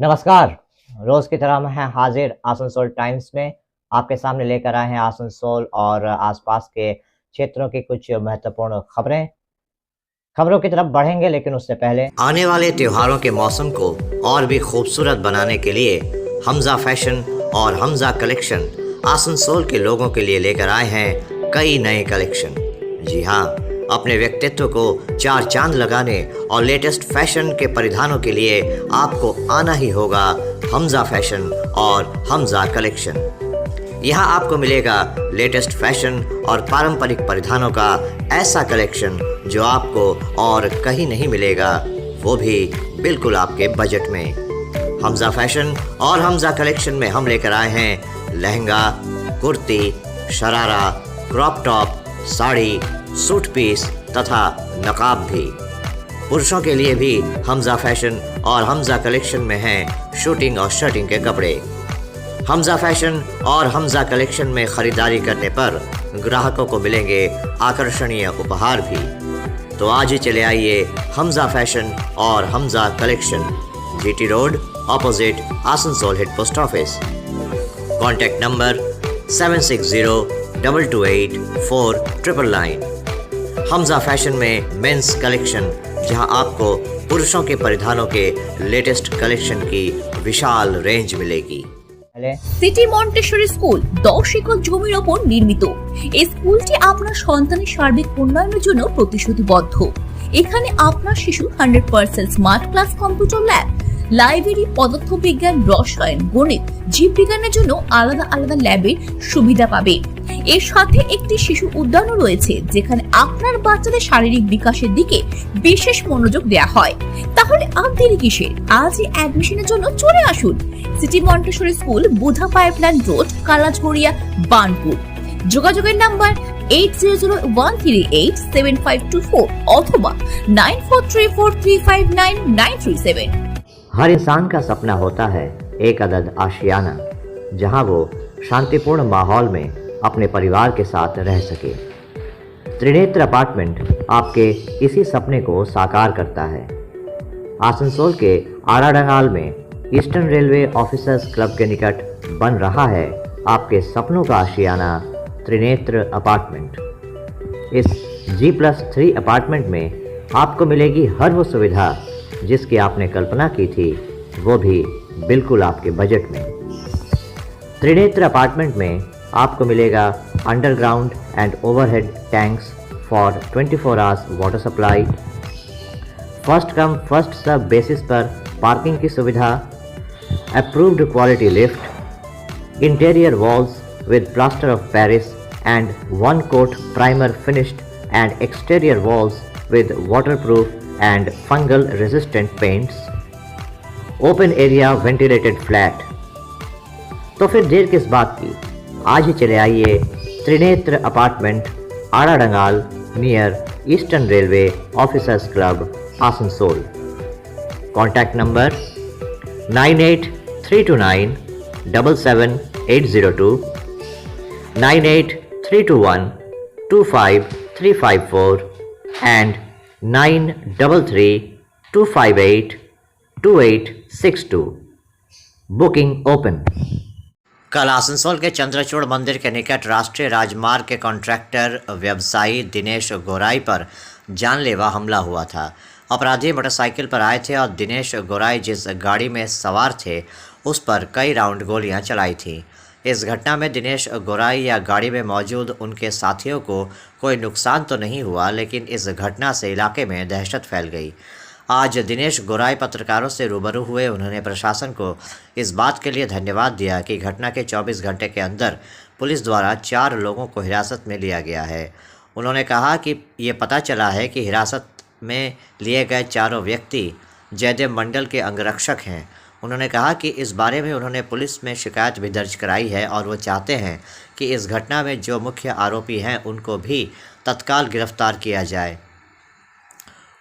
नमस्कार। रोज की तरह हम हैं हाजिर आसनसोल टाइम्स में। आपके सामने लेकर आए हैं आसनसोल और आसपास के क्षेत्रों की कुछ महत्वपूर्ण खबरें। खबरों की तरफ बढ़ेंगे, लेकिन उससे पहले आने वाले त्योहारों के मौसम को और भी खूबसूरत बनाने के लिए हमजा फैशन और हमजा कलेक्शन आसनसोल के लोगों के लिए लेकर आए हैं कई नए कलेक्शन। जी हाँ, अपने व्यक्तित्व को चार चांद लगाने और लेटेस्ट फैशन के परिधानों के लिए आपको आना ही होगा हमजा फैशन और हमजा कलेक्शन। यहाँ आपको मिलेगा लेटेस्ट फैशन और पारंपरिक परिधानों का ऐसा कलेक्शन जो आपको और कहीं नहीं मिलेगा, वो भी बिल्कुल आपके बजट में। हमजा फैशन और हमजा कलेक्शन में हम लेकर आए हैं lehenga, kurti, sharara, crop top, sari, suit piece तथा नकाब भी। पुरुषों के लिए भी हमजा फैशन और हमजा कलेक्शन में हैं शूटिंग और शर्टिंग के कपड़े। हमजा फैशन और हमजा कलेक्शन में खरीदारी करने पर ग्राहकों को मिलेंगे आकर्षणीय उपहार भी। तो आज ही चले आइए हमजा फैशन और Hamza collection, GT road, opposite Asansol head post office. Contact number 7602284999। Hamza fashion में मेंस कलेक्शन, जहां आपको पुरुषों के परिधानों के लेटेस्ट कलेक्शन की विशाल रेंज मिलेगी। সিটি মন্টেসরি স্কুল 10 একর জমির ওপর নির্মিত। এই স্কুলটি আপনার সন্তানের সার্বিক উন্নয়নের জন্য প্রতিশ্রুতিবদ্ধ। এখানে আপনার শিশু 100% smart class, computer lab, library, পদার্থবিজ্ঞান, রসায়ন, গণিত, জীববিজ্ঞানের জন্য আলাদা আলাদা ল্যাবের সুবিধা পাবে। এর সাথে একটি শিশু উদ্যানও রয়েছে, যেখানে আপনার বাচ্চাদের শারীরিক বিকাশের দিকে বিশেষ মনোযোগ দেওয়া হয়। তাহলে আর দেরি কিসের? আজই অ্যাডমিশনের জন্য চলে আসুন সিটি মন্টেসরি স্কুল, বুধা পাইপলাইন রোড, কালাঝরিয়া, বার্নপুর। যোগাযোগের নাম্বার 8001387524 অথবা 9434359937। हर इंसान का सपना होता है एक अदद आशियाना, जहां वो शांतिपूर्ण माहौल में अपने परिवार के साथ रह सके। त्रिनेत्र अपार्टमेंट आपके इसी सपने को साकार करता है। आसनसोल के आड़ाडंगाल में ईस्टर्न रेलवे ऑफिसर्स क्लब के निकट बन रहा है आपके सपनों का आशियाना त्रिनेत्र अपार्टमेंट। इस G+3 अपार्टमेंट में आपको मिलेगी हर वो सुविधा जिसकी आपने कल्पना की थी, वो भी बिल्कुल आपके बजट में। त्रिनेत्र अपार्टमेंट में आपको मिलेगा underground and overhead tanks for 24 hours water supply, first come first serve basis पर पार्किंग की सुविधा, approved quality lift, interior walls with plaster of Paris and 1 coat primer finished and exterior walls with waterproof and fungal resistant paints, open area ventilated flat। तो फिर देर किस बात की, आज ही चले आइए Trinetra apartment, Adadangal, near eastern railway officers club, Asansol. Contact number 9832977802, 9832125354 and 9332582862। Booking open. कल आसनसोल के चंद्रचूड़ मंदिर के निकट राष्ट्रीय राजमार्ग के कॉन्ट्रैक्टर व्यवसायी दिनेश गोराई पर जानलेवा हमला हुआ था। अपराधी मोटरसाइकिल पर आए थे और दिनेश गोराई जिस गाड़ी में सवार थे उस पर कई राउंड गोलियां चलाई थीं। इस घटना में दिनेश गोराई या गाड़ी में मौजूद उनके साथियों को कोई नुकसान तो नहीं हुआ, लेकिन इस घटना से इलाके में दहशत फैल गई। आज दिनेश गोराई पत्रकारों से रूबरू हुए। उन्होंने प्रशासन को इस बात के लिए धन्यवाद दिया कि घटना के 24 घंटे के अंदर पुलिस द्वारा 4 लोगों को हिरासत में लिया गया है। उन्होंने कहा कि ये पता चला है कि हिरासत में लिए गए चारों व्यक्ति जयदेव मंडल के अंगरक्षक हैं। उन्होंने कहा कि इस बारे में उन्होंने पुलिस में शिकायत भी दर्ज कराई है और वो चाहते हैं कि इस घटना में जो मुख्य आरोपी हैं उनको भी तत्काल गिरफ्तार किया जाए।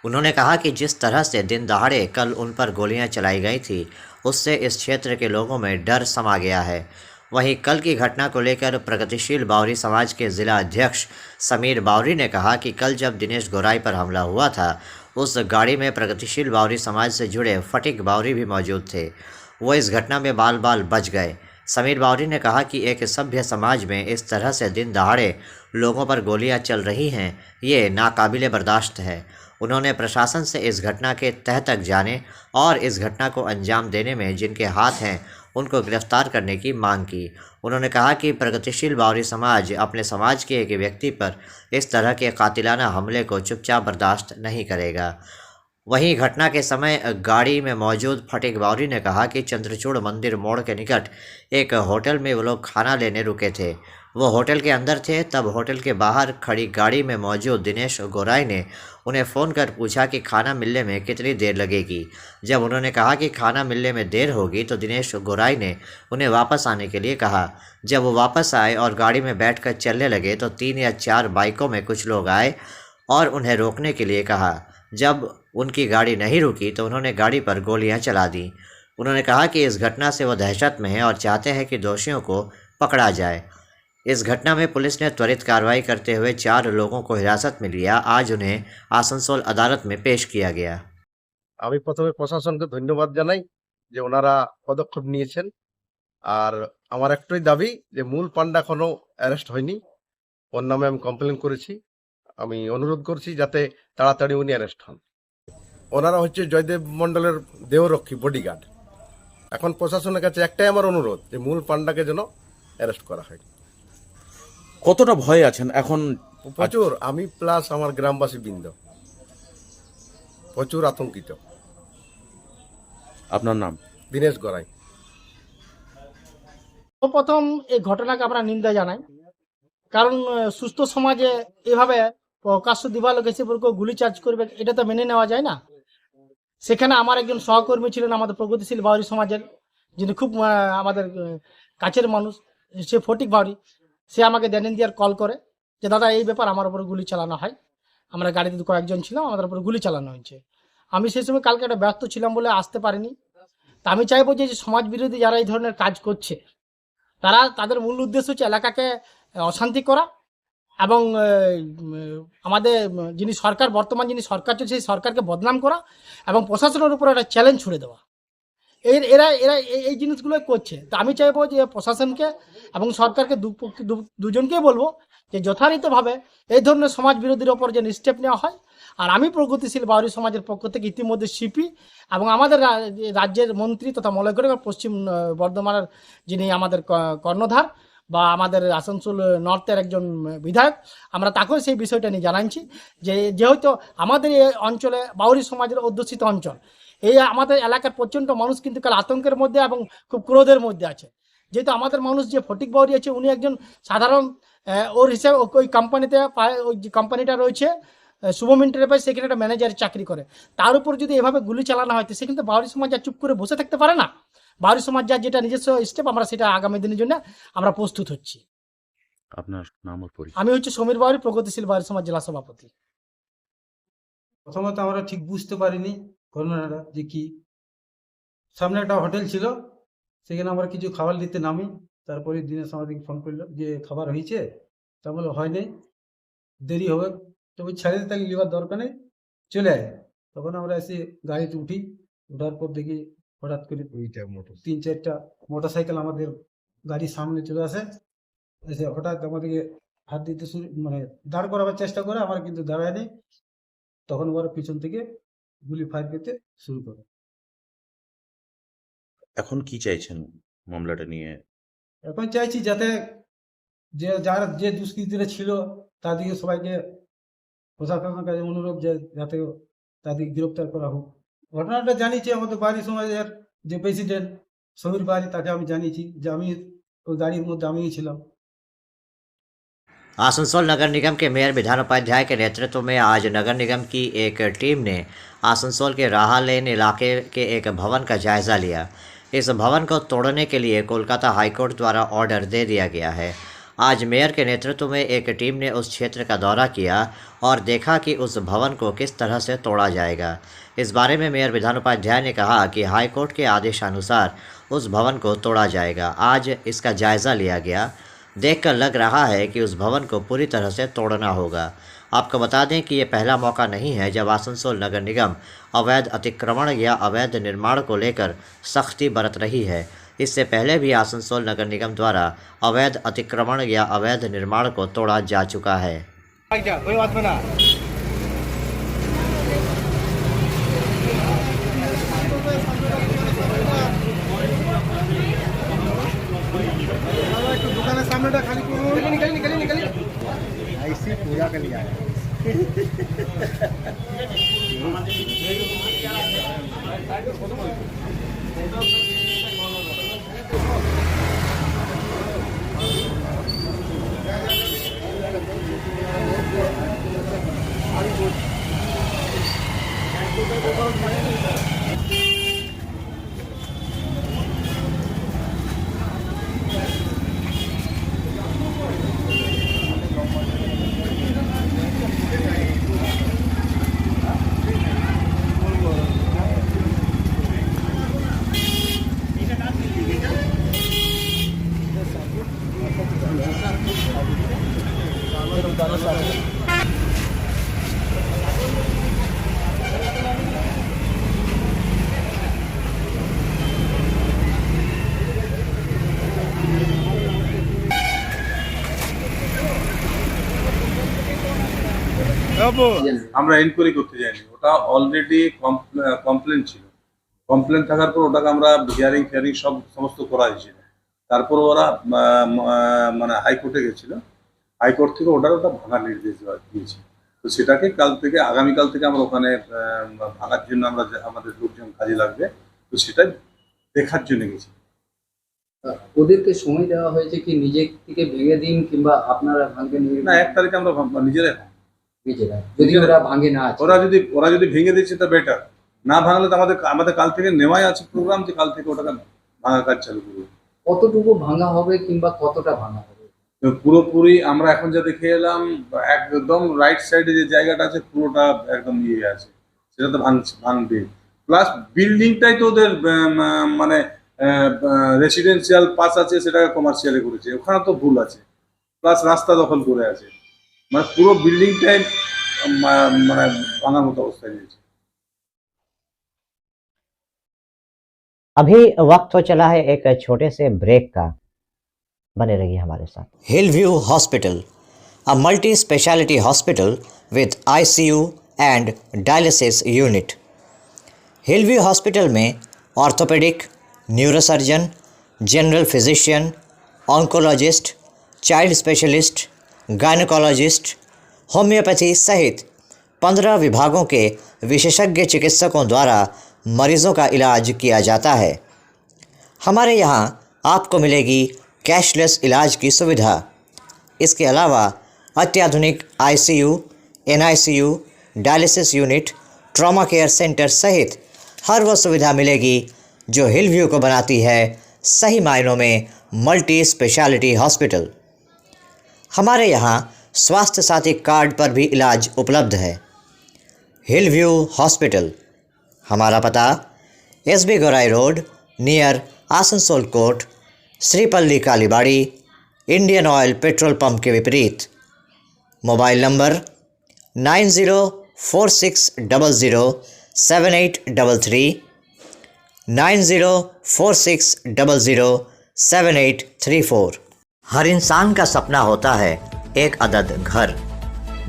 उन्होंने कहा कि जिस तरह से दिन दहाड़े कल उन पर गोलियां चलाई गई थी, उससे इस क्षेत्र के लोगों में डर समा गया है। वहीं कल की घटना को लेकर प्रगतिशील बावरी समाज के ज़िला अध्यक्ष समीर बावरी ने कहा कि कल जब दिनेश गोराई पर हमला हुआ था, उस गाड़ी में प्रगतिशील बावरी समाज से जुड़े फटिक बावरी भी मौजूद थे। वो इस घटना में बाल बाल बच गए। समीर बावरी ने कहा कि एक सभ्य समाज में इस तरह से दिन दहाड़े लोगों पर गोलियां चल रही हैं, ये नाकाबिले बर्दाश्त है। उन्होंने प्रशासन से इस घटना के तह तक जाने और इस घटना को अंजाम देने में जिनके हाथ हैं उनको गिरफ्तार करने की मांग की। उन्होंने कहा कि प्रगतिशील बावरी समाज अपने समाज के एक व्यक्ति पर इस तरह के कातिलाना हमले को चुपचाप बर्दाश्त नहीं करेगा। वहीं घटना के समय गाड़ी में मौजूद फटीक बावरी ने कहा कि चंद्रचूड़ मंदिर मोड़ के निकट एक होटल में वो लोग खाना लेने रुके थे। वो होटल के अंदर थे, तब होटल के बाहर खड़ी गाड़ी में मौजूद दिनेश गोराई ने उन्हें फ़ोन कर पूछा कि खाना मिलने में कितनी देर लगेगी। जब उन्होंने कहा कि खाना मिलने में देर होगी तो दिनेश गोराई ने उन्हें वापस आने के लिए कहा। जब वो वापस आए और गाड़ी में बैठकर चलने लगे तो 3 या 4 बाइकों में कुछ लोग आए और उन्हें रोकने के लिए कहा। जब उनकी गाड़ी नहीं रुकी तो उन्होंने गाड़ी पर गोलियां चला दी। उन्होंने कहा कि इस घटना से वो दहशत में हैं और चाहते हैं कि दोषियों को पकड़ा जाए। इस घटना में पुलिस ने त्वरित कार्रवाई करते हुए 4 लोगों को हिरासत में लिया। आज उन्हें आसनसोल अदालत में पेश किया गया। আমি প্রথমে প্রশাসনকে ধন্যবাদ জানাই যে ওনারা পদক্ষেপ নিয়েছেন। আর আমার একটাই দাবি যে মূল পান্ডা এখনো অ্যারেস্ট হয়নি, ওর নামে আমি কমপ্লেন করেছি। আমি অনুরোধ করছি যাতে তাড়াতাড়ি উনি অ্যারেস্ট হন। ওনারা হচ্ছে জয়দেব মণ্ডলের দেহরক্ষী বডিগার্ড। এখন প্রশাসনের কাছে একটাই আমার অনুরোধ যে মূল পান্ডাকে যেন অ্যারেস্ট করা হয়। কতটা ভয়ে আছেন এখন? প্রচুর, আমি প্লাস আমার গ্রামবাসী বৃন্দ প্রচুর আতঙ্কিত। আপনার নাম? দীনেশ গড়াই। প্রথম এই ঘটনাকে আমরা নিন্দা জানাই, কারণ সুস্থ সমাজে এভাবে প্রকাশ্য দিবালোক এসে কেউ গুলি চার্জ করবে এটা তো মেনে নেওয়া যায় না। সেখানে আমার একজন সহকর্মী ছিলেন আমাদের প্রগতিশীল বাউরি সমাজের, যিনি খুব আমাদের কাছের মানুষ, সে ফটিক বাউরি। সে আমাকে দেন দিয়ার কল করে যে দাদা এই ব্যাপার আমার উপরে গুলি চালানো হয়। আমরা গাড়িতে কয়েকজন ছিলাম, আমাদের উপরে গুলি চালানো হয়েছে। আমি সেই সময় কালকে একটা ব্যস্ত ছিলাম বলে আসতে পারিনি। তা আমি চাইবো যে সমাজ বিরোধী যারা এই ধরনের কাজ করছে তাদের মূল উদ্দেশ্য হচ্ছে এলাকাকে অশান্তি করা এবং আমাদের যিনি সরকার বর্তমান যিনি সরকার চলছে সেই সরকারকে বদনাম করা এবং প্রশাসনের উপর একটা চ্যালেঞ্জ ছুড়ে দেওয়া। এরা এই জিনিসগুলো করছে। তো আমি চাইবো যে প্রশাসনকে এবং সরকারকে দুজনকেই বলবো যে যথারীতিভাবে এই ধরনের সমাজ বিরোধীর ওপর যে স্টেপ নেওয়া হয়। আর আমি প্রগতিশীল বাউরি সমাজের পক্ষ থেকে ইতিমধ্যে সিপি এবং আমাদের রাজ্যের মন্ত্রী তথা মলয়গড় এবং পশ্চিম বর্ধমানের যিনি আমাদের কর্ণধার বা আমাদের আসানসোল নর্থের একজন বিধায়ক, আমরা তাকেও সেই বিষয়টা নিয়ে জানাচ্ছি যে যেহেতু আমাদের এই অঞ্চলে বাউরি সমাজের অধ্যুষিত অঞ্চল, এই আমাদের এলাকার প্রচণ্ড মানুষ কিন্তু কাল আতঙ্কের মধ্যে এবং খুব ক্রোধের মধ্যে আছে। যেহেতু আমাদের মানুষ যে ফটিক বাউরি আছে উনি একজন সাধারণ ওর হিসাবে ওই কোম্পানিতে ওই যে কোম্পানিটা রয়েছে শুভম এন্টারপ্রাইজ, সেখানে একটা ম্যানেজারের চাকরি করে। তার উপর যদি এভাবে গুলি চালানো হয় তো সে কিন্তু বাউরি সমাজ চুপ করে বসে থাকতে পারে না। বাউরি সমাজ যার যেটা নিজস্ব স্টেপ, আমরা সেটা আগামী দিনের জন্য আমরা প্রস্তুত হচ্ছি। আপনার নাম ও পরিচয়? আমি হচ্ছে সমীর বাউরি, প্রগতিশীল বাউরি সমাজ জেলা সভাপতি। প্রথমত আমরা ঠিক বুঝতে পারিনি ঘটনাটা যে কি। সামনে একটা হোটেল ছিল, সেখানে আমরা কিছু খাবার নিতে নামি। তারপরে দিনেশ আমাদেরকে ফোন করলো যে খাবার হয়েছে, তা বলে হয়নি, দেরি হবে, তবে ছেড়ে দিতে লিবার দরকার নেই, চলে আয়। তখন আমরা এসে গাড়িতে উঠি, ওঠার পর দেখি হঠাৎ করে 3-4টা মোটরসাইকেল আমাদের গাড়ির সামনে চলে আসে। এসে হঠাৎ আমাদেরকে হাত দিতে শুরু দাঁড় করাবার চেষ্টা করে, আমার কিন্তু দাঁড়ায়নি। তখন ওরা পিছন থেকে গুলি ফায়ার করতে শুরু করে। এখন কি চাইছেন মামলাটা নিয়ে? এখন চাইছি যাতে যারা যে দুষ্কৃতীরা ছিল তাদেরকে সবাইকে প্রশাসনের কাছে অনুরোধ যাতে তাদের গ্রেপ্তার করা হোক। ঘটনাটা জানিয়েছি আমাদের বাড়ি সমাজের যে প্রেসিডেন্ট সমীর বাড়ি, তাকে আমি জানিয়েছি যে আমি ওই গাড়ির মধ্যে আমিই ছিলাম। आसनसोल नगर निगम के मेयर विधान उपाध्याय के नेतृत्व में आज नगर निगम की एक टीम ने आसनसोल के राहा लेन इलाके के एक भवन का जायज़ा लिया। इस भवन को तोड़ने के लिए कोलकाता हाईकोर्ट द्वारा ऑर्डर दे दिया गया है। आज मेयर के नेतृत्व में एक टीम ने उस क्षेत्र का दौरा किया और देखा कि उस भवन को किस तरह से तोड़ा जाएगा। इस बारे में मेयर विधान उपाध्याय ने कहा कि हाईकोर्ट के आदेशानुसार उस भवन को तोड़ा जाएगा। आज इसका जायज़ा लिया गया। देखकर लग रहा है कि उस भवन को पूरी तरह से तोड़ना होगा। आपको बता दें कि ये पहला मौका नहीं है जब आसनसोल नगर निगम अवैध अतिक्रमण या अवैध निर्माण को लेकर सख्ती बरत रही है। इससे पहले भी आसनसोल नगर निगम द्वारा अवैध अतिक्रमण या अवैध निर्माण को तोड़ा जा चुका है। দোকানের সামনেটা খালি নিকালি ऐसी पूजा कर लिया আমরা এনকোয়ারি করতে যাইনি, ওটা অলরেডি কমপ্লেন ছিল। কমপ্লেন থাকার পর ওটাকে আমরা হিয়ারিং ফিয়ারিং সমস্ত করা হয়েছিল। তারপর ওরা মানে হাইকোর্টে গেছিল, হাইকোর্ট থেকে ওটা ভাঙার নির্দেশ দিয়েছে। তো সেটাকে আগামীকাল থেকে আমরা ওখানে ভাঙার জন্য আমাদের লোকজন কাজে লাগবে, তো সেটা দেখার জন্য গেছি। ওদেরকে সময় দেওয়া হয়েছে কি নিজে থেকে ভেঙে দিন কিংবা আপনারা ভাঙে নিয়ে না, 1 তারিখে আমরা নিজেরাই নিজেরা, যদি ওরা ভাঙে না আছে, ওরা যদি ভেঙে দিচ্ছে তা বেটার, না ভাঙলে তো আমাদের কাল থেকে নেওয়াই আছে প্রোগ্রাম, যে কাল থেকে ওটাকে ভাঙা কাজ চালু করবো। কতটুকু ভাঙা হবে কিংবা কতটা ভাঙা হবে? পুরোপুরি আমরা এখন যা দেখে এলাম, একদম রাইট সাইডে যে জায়গাটা আছে পুরোটা একদম ইয়ে আছে, সেটা তো ভাঙবে। প্লাস বিল্ডিংটাই তো ওদের মানে রেসিডেন্সিয়াল পাস আছে, সেটাকে কমার্শিয়ালে করেছে, ওখানে তো ভুল আছে। প্লাস রাস্তা দখল করে আছে, মানে পুরো বিল্ডিংটাই মানে ভাঙার মতো অবস্থায় নিয়েছে। अभी वक्त हो चला है एक छोटे से ब्रेक का, बने रहिए हमारे साथ। Hillview hospital, a multi-speciality hospital with ICU and dialysis unit। Hillview hospital में orthopaedic, neurosurgeon, general physician, oncologist, child specialist, gynaecologist, homoeopathy सहित 15 विभागों के विशेषज्ञ चिकित्सकों द्वारा मरीज़ों का इलाज किया जाता है। हमारे यहाँ आपको मिलेगी कैशलेस इलाज की सुविधा। इसके अलावा अत्याधुनिक ICU, NICU, dialysis unit, trauma care centre सहित हर वह सुविधा मिलेगी जो हिलव्यू को बनाती है सही मायनों में मल्टी स्पेशलिटी हॉस्पिटल। हमारे यहाँ स्वास्थ्य साथी कार्ड पर भी इलाज उपलब्ध है। हिलव्यू हॉस्पिटल, हमारा पता SB Gaurai road near Asansol court, Shripalli Kalibari, Indian oil petrol pump के विपरीत। Mobile number 9046007833, 9046007834। हर इंसान का सपना होता है एक अदद घर,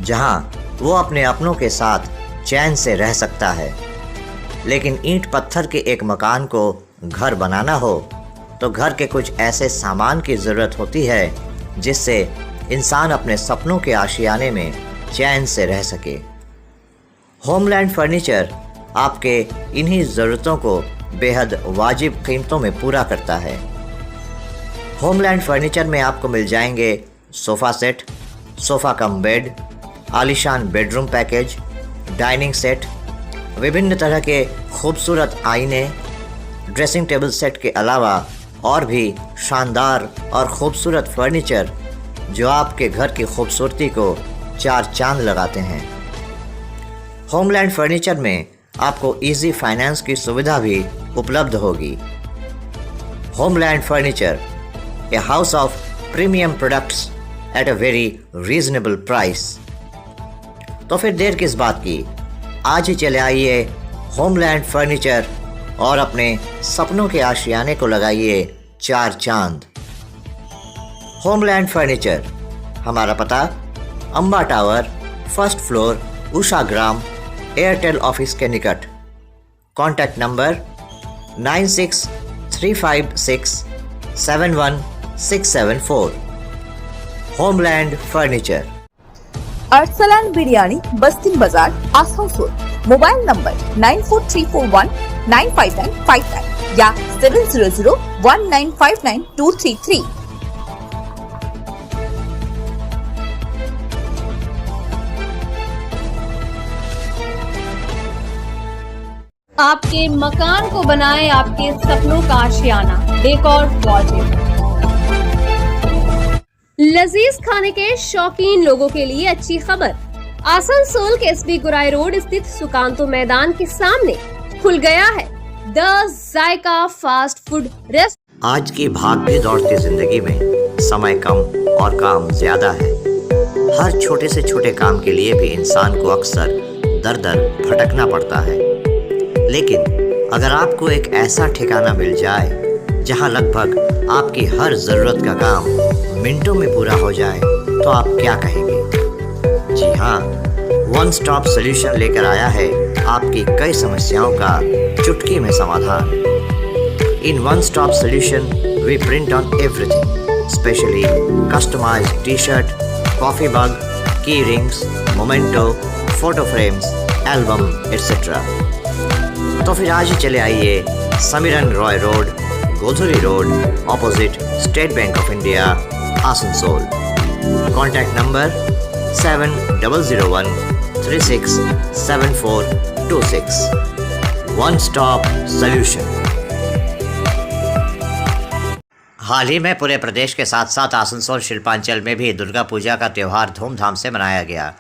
जहां वो अपने अपनों के साथ चैन से रह सकता है। लेकिन ईंट पत्थर के एक मकान को घर बनाना हो तो घर के कुछ ऐसे सामान की ज़रूरत होती है जिससे इंसान अपने सपनों के आशियाने में चैन से रह सके। होमलैंड फर्नीचर आपके इन्हीं ज़रूरतों को बेहद वाजिब कीमतों में पूरा करता है। होमलैंड फर्नीचर में आपको मिल जाएंगे sofa set, sofa cum bed, आलीशान बेडरूम पैकेज, डाइनिंग सेट, विभिन्न तरह के खूबसूरत आईने, ड्रेसिंग टेबल सेट के अलावा और भी शानदार और ख़ूबसूरत फर्नीचर जो आपके घर की खूबसूरती को 4 चांद लगाते हैं। होमलैंड फर्नीचर में आपको इजी फाइनेंस की सुविधा भी उपलब्ध होगी। Homeland furniture, a house of premium products at a very reasonable price. तो फिर देर किस बात की, आज ही चले आइए होमलैंड फर्नीचर और अपने सपनों के आशियाने को लगाइए 4 चांद। होमलैंड फर्नीचर, हमारा पता Amba tower, first floor, Usha Gram, Airtel office के निकट। Contact number 9635671674। Homeland furniture. Arsalan biryani, Bastin Bazar, Asansol. Mobile number 9434195959 या 7001959233। आपके मकान को बनाए आपके सपनों का आशियाना, डेकोर वॉलपेपर। लजीज खाने के शौकीन लोगों के लिए अच्छी खबर। आसनसोल के एसबी गुराई रोड स्थित सुकांतो मैदान के सामने खुल गया है the Zayka fast food rest. आज की भागती दौड़ती जिंदगी में समय कम और काम ज्यादा है। हर छोटे से छोटे काम के लिए भी इंसान को अक्सर दर दर भटकना पड़ता है। लेकिन अगर आपको एक ऐसा ठिकाना मिल जाए जहां लगभग आपकी हर जरूरत का काम मिनटों में पूरा हो जाए, तो आप क्या कहेंगे? जी हाँ, वन स्टॉप सॉल्यूशन लेकर आया है आपकी कई समस्याओं का चुटकी में समाधान। In one stop solution we print on everything, specially customized T-shirt, coffee mug, key rings, memento, photo frames, album etcetera. तो फिर आज ही चले आइए Samiran Roy road, Godhuli road, opposite State Bank of India, Asansol. Contact number 7001367426। One stop solution. हाल ही में पूरे प्रदेश के साथ साथ आसनसोल शिल्पांचल में भी दुर्गा पूजा का त्यौहार धूमधाम से मनाया गया।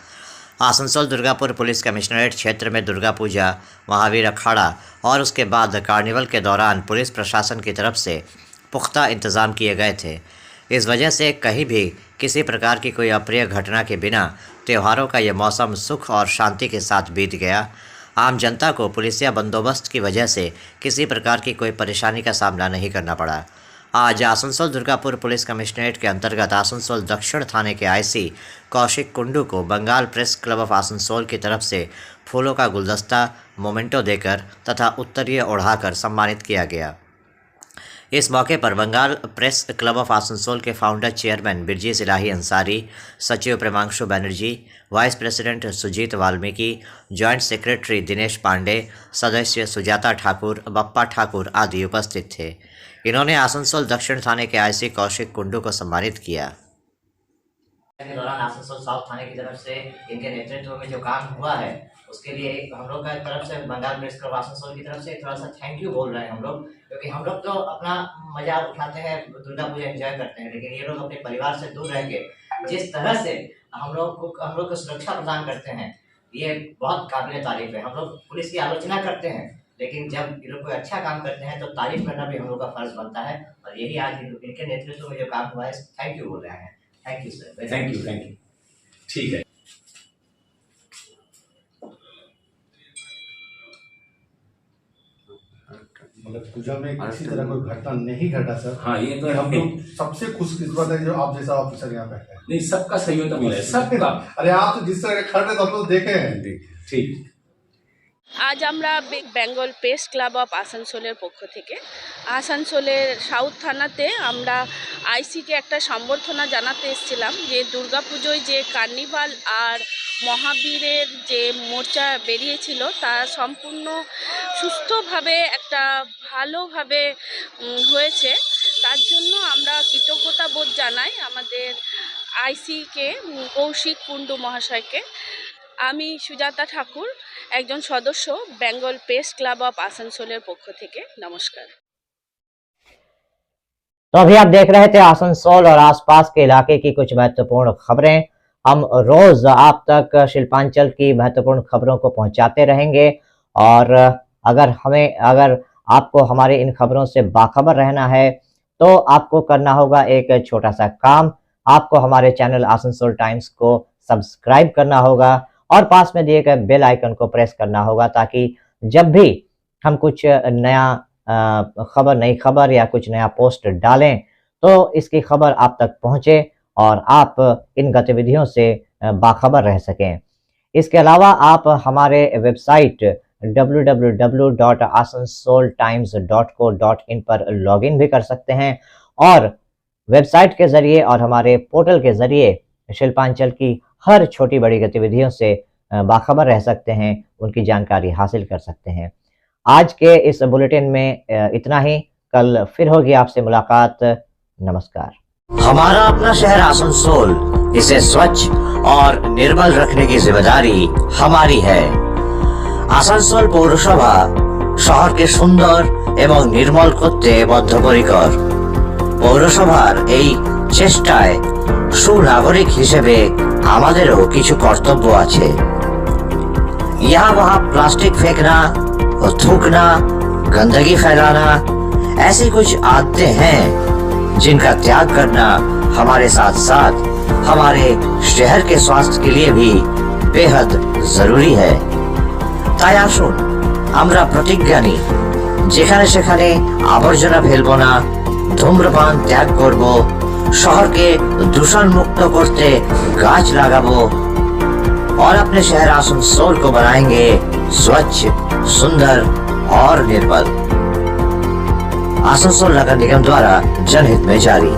आसनसोल दुर्गापुर पुलिस कमिश्नरेट क्षेत्र में दुर्गा पूजा, महावीर अखाड़ा और उसके बाद कार्निवल के दौरान पुलिस प्रशासन की तरफ से पुख्ता इंतज़ाम किए गए थे। इस वजह से कहीं भी किसी प्रकार की कोई अप्रिय घटना के बिना त्योहारों का यह मौसम सुख और शांति के साथ बीत गया। आम जनता को पुलिसिया बंदोबस्त की वजह से किसी प्रकार की कोई परेशानी का सामना नहीं करना पड़ा। आज आसनसोल दुर्गापुर पुलिस कमिश्नरेट के अंतर्गत आसनसोल दक्षिण थाने के आईसी कौशिक कुंडू को Bengal press club of Asansol की तरफ से फूलों का गुलदस्ता, मोमेंटो देकर तथा उत्तरीय ओढ़ाकर सम्मानित किया गया। इस मौके पर Bengal press club of Asansol के फाउंडर चेयरमैन बिरजीज इलाही अंसारी, सचिव Premanshu Banerjee, vice president Sujit Valmiki, joint secretary Dinesh Pande, सदस्य सुजाता ठाकुर, बप्पा ठाकुर आदि उपस्थित थे। इन्होंने आसनसोल दक्षिण थाने के आईसी कौशिक कुंडू को सम्मानित किया। के दौरान आसनसोल साउथ थाने की तरफ से इनके नेतृत्व में जो काम हुआ है, उसके लिए हम लोग की तरफ से बंगाल प्रेस क्लब आसनसोल की तरफ से थोड़ा सा थैंक यू बोल रहे हैं हम लोग, क्योंकि हम लोग तो अपना मजा उठाते हैं, दुर्गा पूजा एंजॉय करते हैं, लेकिन ये लोग अपने परिवार से दूर रह के जिस तरह से हम लोग को सुरक्षा प्रदान करते हैं, ये बहुत काबिल तारीफ है। हम लोग पुलिस की आलोचना करते हैं, लेकिन जब ये लोग कोई अच्छा काम करते हैं तो तारीफ करना भी हम लोग का फर्ज बनता है। और यही आज इनके नेतृत्व में जो काम हुआ है, थैंक यू बोल रहे हैं। Thank you sir. Thank you. ठीक है। मतलब पूजा में किसी तरह कोई घटना नहीं घटा सर। हाँ, ये तो हम लोग सबसे खुशकिस्मत है जो आप जैसा ऑफिसर यहाँ पे है। नहीं, सबका सहयोग तो मिला है, सबका। अरे आप तो जिस तरह के खड़े तो हम लोग देखे हैं। ঠিক। আজ আমরা বেঙ্গল প্রেস ক্লাব অফ আসানসোলের পক্ষ থেকে আসানসোলের সাউথ থানাতে আমরা আইসিকে একটা সম্বর্ধনা জানাতে এসেছিলাম যে দুর্গাপুজোয় যে কার্নিভাল আর মহাবীরের যে মোর্চা বেরিয়েছিল তা সম্পূর্ণ সুস্থভাবে একটা ভালোভাবে হয়েছে। তার জন্য আমরা কৃতজ্ঞতা বোধ জানাই আমাদের আইসিকে কৌশিক কুন্ডু মহাশয়কে। আমি সুজাতা ঠাকুর, একজন সদস্য বেঙ্গল প্রেস ক্লাব অফ আসানসোলের পক্ষ থেকে। নমস্কার। तो अभी आप देख रहे थे आसनसोल और आसपास के इलाके की कुछ महत्वपूर्ण खबरें। हम रोज आप तक शिल्पांचल की महत्वपूर्ण खबरों को पहुंचाते रहेंगे और अगर आपको हमारी इन खबरों से बाखबर रहना है तो आपको करना होगा एक छोटा सा काम। आपको हमारे चैनल आसनसोल टाइम्स को सब्सक्राइब करना होगा और पास में दिए गए बेल आइकन को प्रेस करना होगा ताकि जब भी हम कुछ नया नई खबर या कुछ नया पोस्ट डालें तो इसकी खबर आप तक पहुंचे और आप इन गतिविधियों से बाखबर रह सकें। इसके अलावा आप हमारे वेबसाइट www.asansoltimes.co.in पर लॉगिन भी कर सकते हैं और वेबसाइट के जरिए और हमारे पोर्टल के जरिए शिल्पांचल की हर छोटी बड़ी गतिविधियों से बाखबर रह सकते हैं, उनकी जानकारी हासिल कर सकते हैं। आज के इस बुलेटिन में इतना ही। कल फिर होगी आपसे मुलाकात। नमस्कार। हमारा अपना शहर आसनसोल, इसे स्वच्छ और निर्मल रखने की जिम्मेदारी हमारी है। आसनसोल पौरसभा शहर के सुंदर এবং নির্মল করতে বদ্ধপরিকর। পৌরসভার এই চেষ্টায় সুনাগরিক হিসেবে আমাদেরও কিছু কর্তব্য আছে। यहाँ वहाँ प्लास्टिक फेंकना और थूकना, गंदगी फैलाना, ऐसी कुछ आदतें हैं जिनका त्याग करना हमारे साथ साथ हमारे शहर के स्वास्थ्य के लिए भी बेहद जरूरी है। তাই আসুন আমরা প্রতিজ্ঞা নিই, যেখানে সেখানে আবর্জনা ফেলবো না, ধূম্রপান ত্যাগ করব, শহরকে দূষণ মুক্ত করতে গাছ লাগাবো और अपने शहर आसनसोल को बनाएंगे स्वच्छ, सुंदर और निर्मल। आसनसोल नगर निगम द्वारा जनहित में जारी।